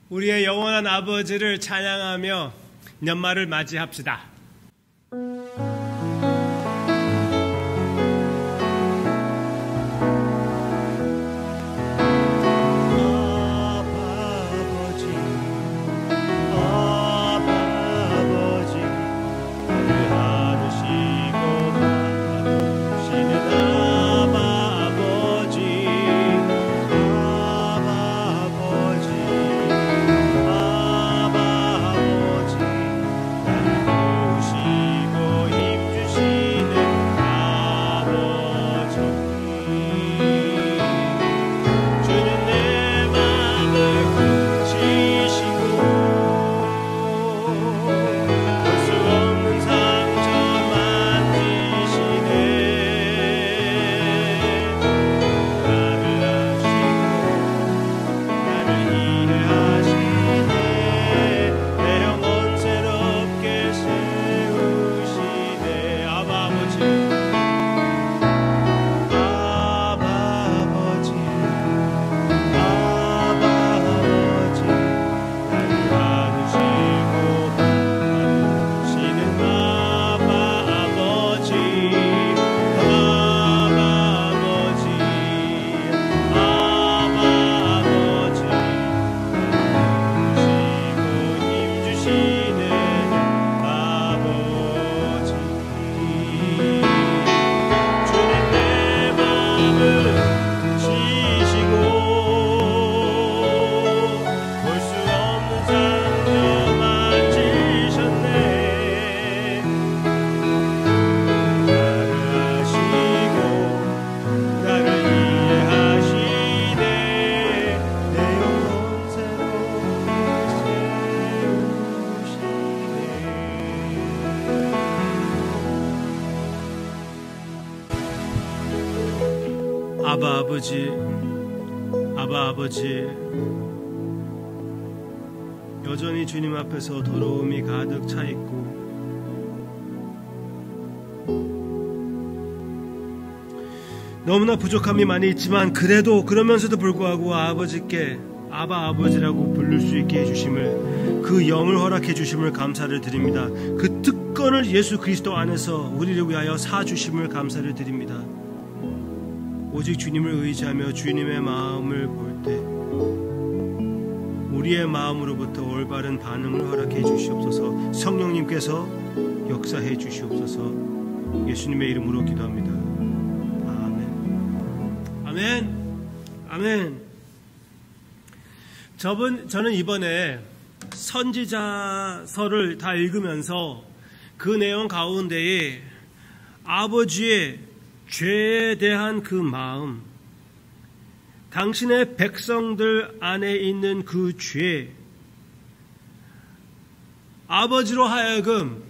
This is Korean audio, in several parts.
우리의 영원한 아버지를 찬양하며 연말을 맞이합시다. 아바 아버지, 여전히 주님 앞에서 더러움이 가득 차 있고 너무나 부족함이 많이 있지만 그러면서도 불구하고 아버지께 아바 아버지라고 부를 수 있게 해주심을, 그 영을 허락해 주심을 감사를 드립니다. 그 특권을 예수 그리스도 안에서 우리를 위하여 사주심을 감사를 드립니다. 오직 주님을 의지하며 주님의 마음을 볼 때 우리의 마음으로부터 올바른 반응을 허락해 주시옵소서. 성령님께서 역사해 주시옵소서. 예수님의 이름으로 기도합니다. 아멘. 아멘. 아멘. 저는 이번에 선지자서를 다 읽으면서 그 내용 가운데에 아버지의 죄에 대한 그 마음, 당신의 백성들 안에 있는 그 죄, 아버지로 하여금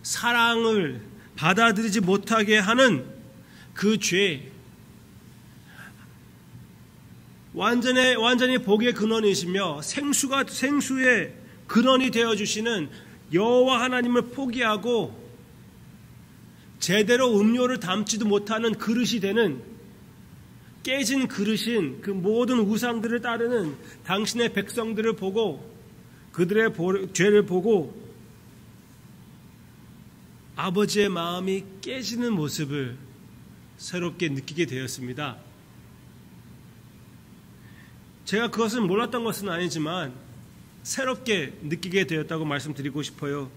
사랑을 받아들이지 못하게 하는 그 죄, 완전히 복의 근원이시며 생수의 근원이 되어주시는 여호와 하나님을 포기하고 제대로 음료를 담지도 못하는 그릇이 되는 깨진 그릇인 그 모든 우상들을 따르는 당신의 백성들을 보고, 그들의 죄를 보고 아버지의 마음이 깨지는 모습을 새롭게 느끼게 되었습니다. 제가 그것을 몰랐던 것은 아니지만 새롭게 느끼게 되었다고 말씀드리고 싶어요.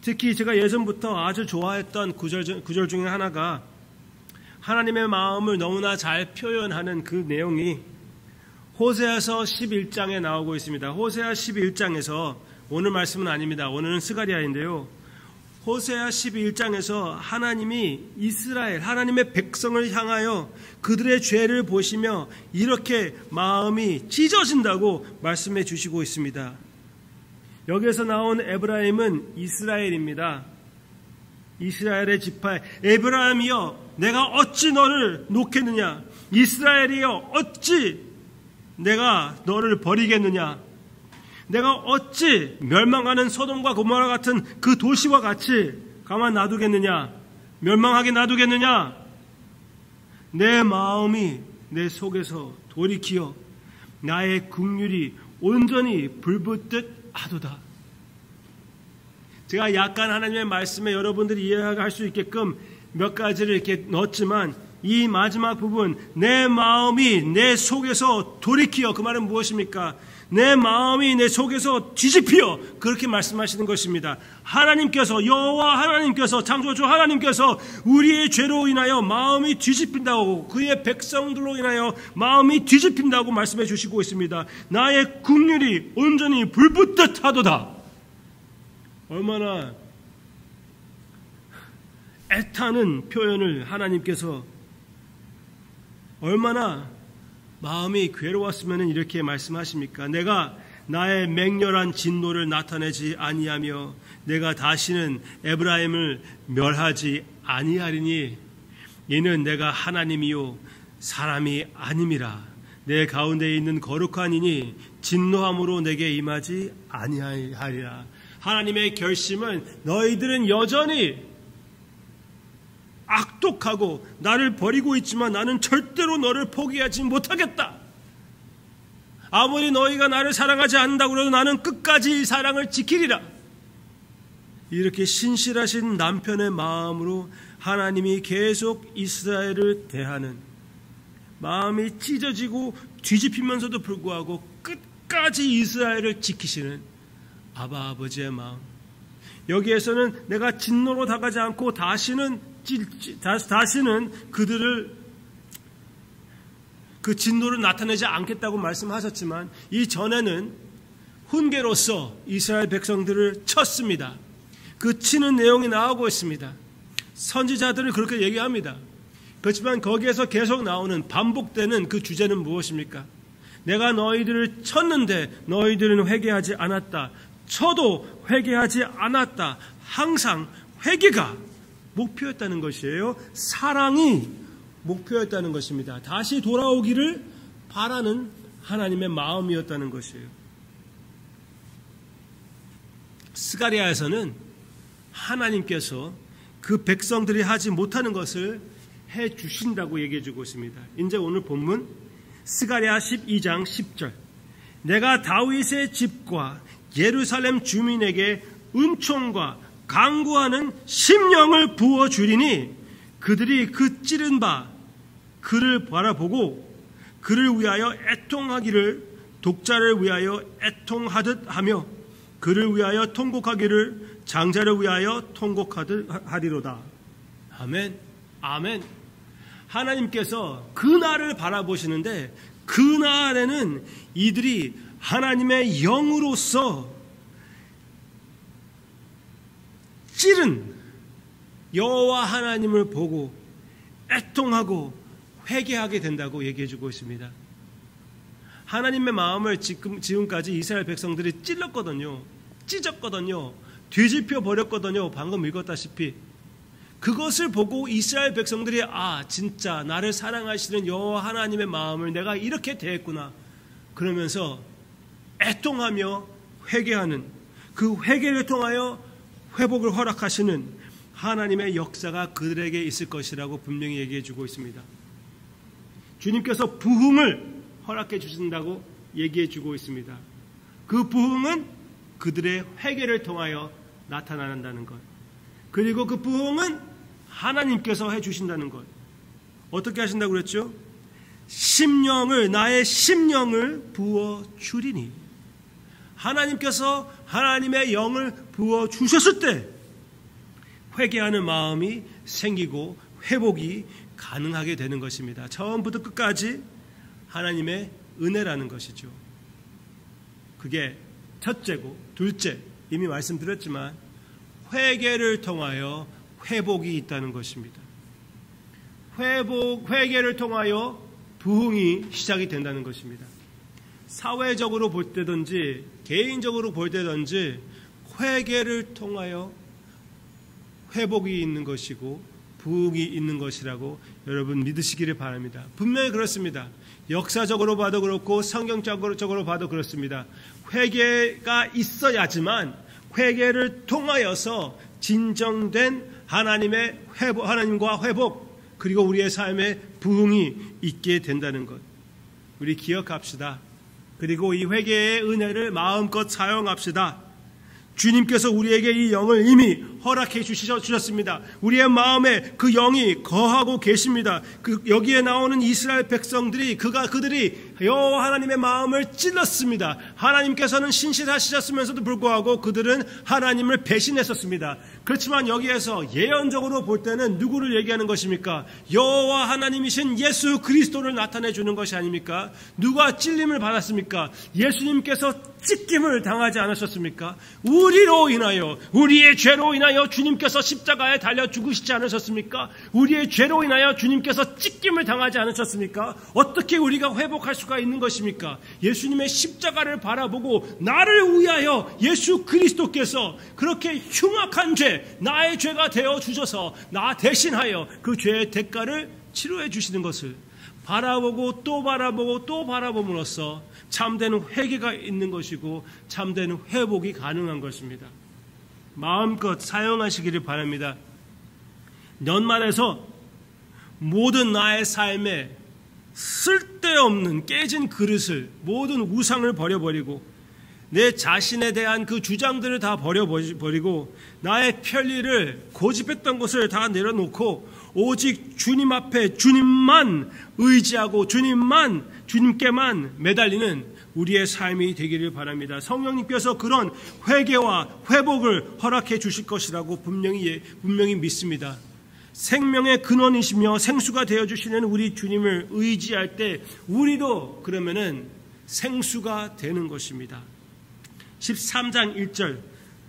특히 제가 예전부터 아주 좋아했던 구절 중에 하나가 하나님의 마음을 너무나 잘 표현하는 그 내용이 호세아서 11장에 나오고 있습니다. 호세아 11장에서, 오늘 말씀은 아닙니다. 오늘은 스가랴인데요. 호세아 11장에서 하나님이 하나님의 백성을 향하여 그들의 죄를 보시며 이렇게 마음이 찢어진다고 말씀해 주시고 있습니다. 여기에서 나온 에브라임은 이스라엘입니다. 이스라엘의 지파, 에브라임이여 내가 어찌 너를 놓겠느냐, 이스라엘이여 어찌 내가 너를 버리겠느냐, 내가 어찌 멸망하는 소돔과 고모라 같은 그 도시와 같이 가만 놔두겠느냐, 멸망하게 놔두겠느냐. 내 마음이 내 속에서 돌이키어 나의 긍휼이 온전히 불붙듯 하도다. 제가 약간 하나님의 말씀에 여러분들이 이해할 수 있게끔 몇 가지를 이렇게 넣었지만 이 마지막 부분, 내 마음이 내 속에서 돌이키어, 그 말은 무엇입니까? 내 마음이 내 속에서 뒤집히어, 그렇게 말씀하시는 것입니다. 하나님께서, 여호와 하나님께서, 창조주 하나님께서 우리의 죄로 인하여 마음이 뒤집힌다고, 그의 백성들로 인하여 마음이 뒤집힌다고 말씀해 주시고 있습니다. 나의 긍휼이 온전히 불붙듯 하도다. 얼마나 애타는 표현을 하나님께서, 얼마나 마음이 괴로웠으면 이렇게 말씀하십니까? 내가 나의 맹렬한 진노를 나타내지 아니하며 내가 다시는 에브라임을 멸하지 아니하리니 이는 내가 하나님이요 사람이 아님이라. 내 가운데 있는 거룩한 이니 진노함으로 내게 임하지 아니하리라. 하나님의 결심은 너희들은 여전히 악독하고 나를 버리고 있지만 나는 절대로 너를 포기하지 못하겠다. 아무리 너희가 나를 사랑하지 않는다고 해도 나는 끝까지 이 사랑을 지키리라. 이렇게 신실하신 남편의 마음으로 하나님이 계속 이스라엘을 대하는, 마음이 찢어지고 뒤집히면서도 불구하고 끝까지 이스라엘을 지키시는 아바 아버지의 마음. 여기에서는 내가 진노로 다가지 않고 다시는 그들을, 그 진노를 나타내지 않겠다고 말씀하셨지만 이전에는 훈계로서 이스라엘 백성들을 쳤습니다. 그 치는 내용이 나오고 있습니다. 선지자들을 그렇게 얘기합니다. 그렇지만 거기에서 계속 나오는, 반복되는 그 주제는 무엇입니까? 내가 너희들을 쳤는데 너희들은 회개하지 않았다. 쳐도 회개하지 않았다. 항상 회개가 목표였다는 것이에요. 사랑이 목표였다는 것입니다. 다시 돌아오기를 바라는 하나님의 마음이었다는 것이에요. 스가랴에서는 하나님께서 그 백성들이 하지 못하는 것을 해 주신다고 얘기해 주고 있습니다. 이제 오늘 본문 스가랴 12장 10절. 내가 다윗의 집과 예루살렘 주민에게 은총과 강구하는 심령을 부어주리니 그들이 그 찌른 바 그를 바라보고 그를 위하여 애통하기를, 독자를 위하여 애통하듯 하며 그를 위하여 통곡하기를 장자를 위하여 통곡하듯 하리로다. 아멘. 아멘. 하나님께서 그 날을 바라보시는데 그 날에는 이들이 하나님의 영으로서 찌른 여호와 하나님을 보고 애통하고 회개하게 된다고 얘기해주고 있습니다. 하나님의 마음을 지금까지 이스라엘 백성들이 찔렀거든요. 찢었거든요. 뒤집혀 버렸거든요. 방금 읽었다시피. 그것을 보고 이스라엘 백성들이 진짜 나를 사랑하시는 여호와 하나님의 마음을 내가 이렇게 대했구나. 그러면서 애통하며 회개하는, 그 회개를 통하여 회복을 허락하시는 하나님의 역사가 그들에게 있을 것이라고 분명히 얘기해 주고 있습니다. 주님께서 부흥을 허락해 주신다고 얘기해 주고 있습니다. 그 부흥은 그들의 회개를 통하여 나타난다는 것. 그리고 그 부흥은 하나님께서 해 주신다는 것. 어떻게 하신다고 그랬죠? 나의 심령을 부어 주리니. 하나님께서 하나님의 영을 부어 주셨을 때 회개하는 마음이 생기고 회복이 가능하게 되는 것입니다. 처음부터 끝까지 하나님의 은혜라는 것이죠. 그게 첫째고, 둘째, 이미 말씀드렸지만 회개를 통하여 회복이 있다는 것입니다. 회개를 통하여 부흥이 시작이 된다는 것입니다. 사회적으로 볼 때든지 개인적으로 볼 때든지 회개를 통하여 회복이 있는 것이고 부흥이 있는 것이라고 여러분 믿으시기를 바랍니다. 분명히 그렇습니다. 역사적으로 봐도 그렇고 성경적으로 봐도 그렇습니다. 회개가 있어야지만 회개를 통하여서 진정된 하나님과 회복, 그리고 우리의 삶에 부흥이 있게 된다는 것. 우리 기억합시다. 그리고 이 회개의 은혜를 마음껏 사용합시다. 주님께서 우리에게 이 영을 이미 허락해 주셨습니다. 우리의 마음에 그 영이 거하고 계십니다. 여기에 나오는 이스라엘 백성들이 그들이 여호와 하나님의 마음을 찔렀습니다. 하나님께서는 신실하시셨으면서도 불구하고 그들은 하나님을 배신했었습니다. 그렇지만 여기에서 예언적으로 볼 때는 누구를 얘기하는 것입니까? 여호와 하나님이신 예수 그리스도를 나타내 주는 것이 아닙니까? 누가 찔림을 받았습니까? 예수님께서 찢김을 당하지 않으셨습니까? 우리로 인하여, 우리의 죄로 인하여 주님께서 십자가에 달려 죽으시지 않으셨습니까? 우리의 죄로 인하여 주님께서 찢김을 당하지 않으셨습니까? 어떻게 우리가 회복할 수가 있는 것입니까? 예수님의 십자가를 바라보고 나를 위하여 예수 그리스도께서 그렇게 흉악한 죄, 나의 죄가 되어 주셔서 나 대신하여 그 죄의 대가를 치료해 주시는 것을 바라보고 또 바라보고 또 바라봄으로써 참된 회개가 있는 것이고 참된 회복이 가능한 것입니다. 마음껏 사용하시기를 바랍니다. 연말에서 모든 나의 삶에 쓸데없는 깨진 그릇을, 모든 우상을 버려버리고 내 자신에 대한 그 주장들을 다 버려버리고 나의 편리를 고집했던 것을 다 내려놓고 오직 주님 앞에 주님만 의지하고 주님께만 매달리는 우리의 삶이 되기를 바랍니다. 성령님께서 그런 회개와 회복을 허락해 주실 것이라고 분명히 믿습니다. 생명의 근원이시며 생수가 되어주시는 우리 주님을 의지할 때 우리도 그러면은 생수가 되는 것입니다. 13장 1절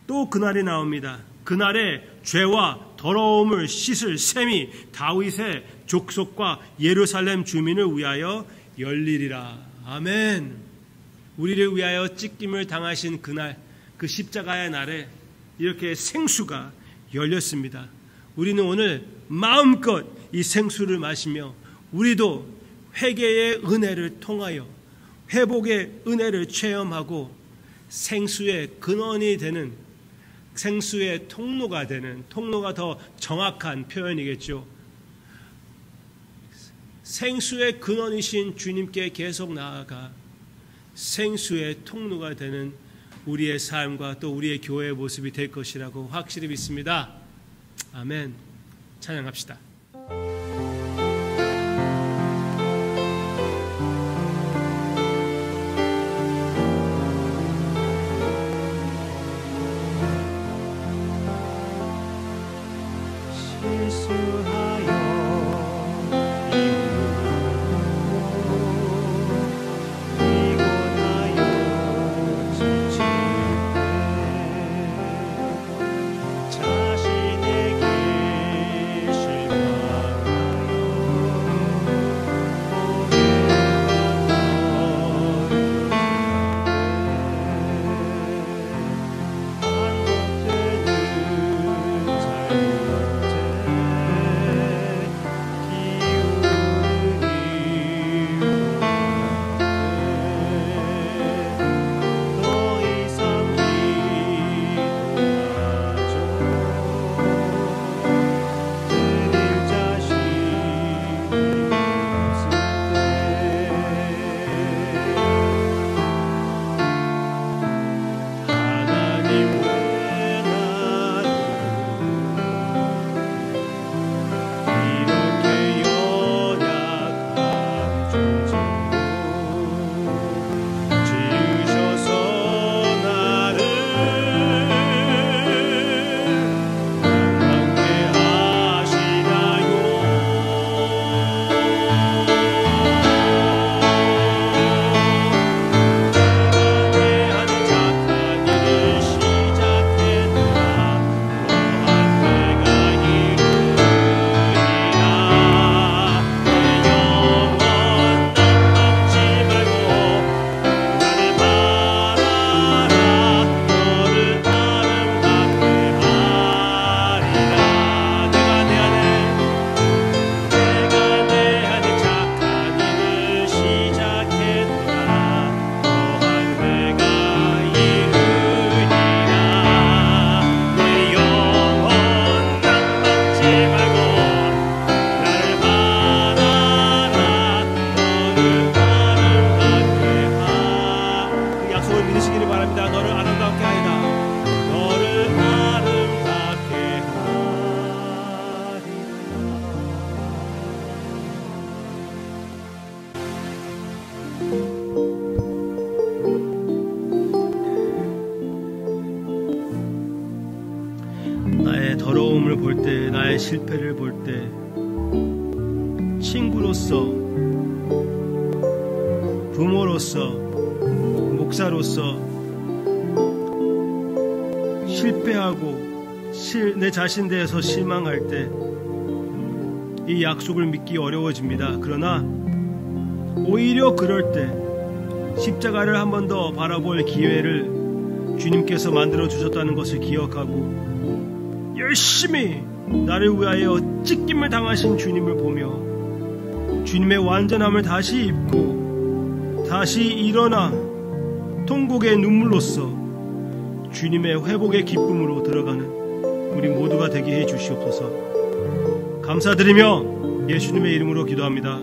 또 그날이 나옵니다. 그날에 죄와 더러움을 씻을 셈이 다윗의 족속과 예루살렘 주민을 위하여 열리리라. 아멘. 우리를 위하여 찢김을 당하신 그날, 그 십자가의 날에 이렇게 생수가 열렸습니다. 우리는 오늘 마음껏 이 생수를 마시며 우리도 회개의 은혜를 통하여 회복의 은혜를 체험하고 생수의 근원이 되는, 생수의 통로가 되는, 통로가 더 정확한 표현이겠죠. 생수의 근원이신 주님께 계속 나아가 생수의 통로가 되는 우리의 삶과 또 우리의 교회의 모습이 될 것이라고 확실히 믿습니다. 아멘. 찬양합시다. 자신에게 되시기를 바랍니다. 너를 아름답게 하리라. 너를 아름답게 하리라. 나의 더러움을 볼 때, 나의 실패를 볼 때, 친구로서, 부모로서, 목사로서 실패하고 내 자신에 대해서 실망할 때 이 약속을 믿기 어려워집니다. 그러나 오히려 그럴 때 십자가를 한 번 더 바라볼 기회를 주님께서 만들어 주셨다는 것을 기억하고 열심히 나를 위하여 찢김을 당하신 주님을 보며 주님의 완전함을 다시 입고 다시 일어나 통곡의 눈물로써 주님의 회복의 기쁨으로 들어가는 우리 모두가 되게 해 주시옵소서. 감사드리며 예수님의 이름으로 기도합니다.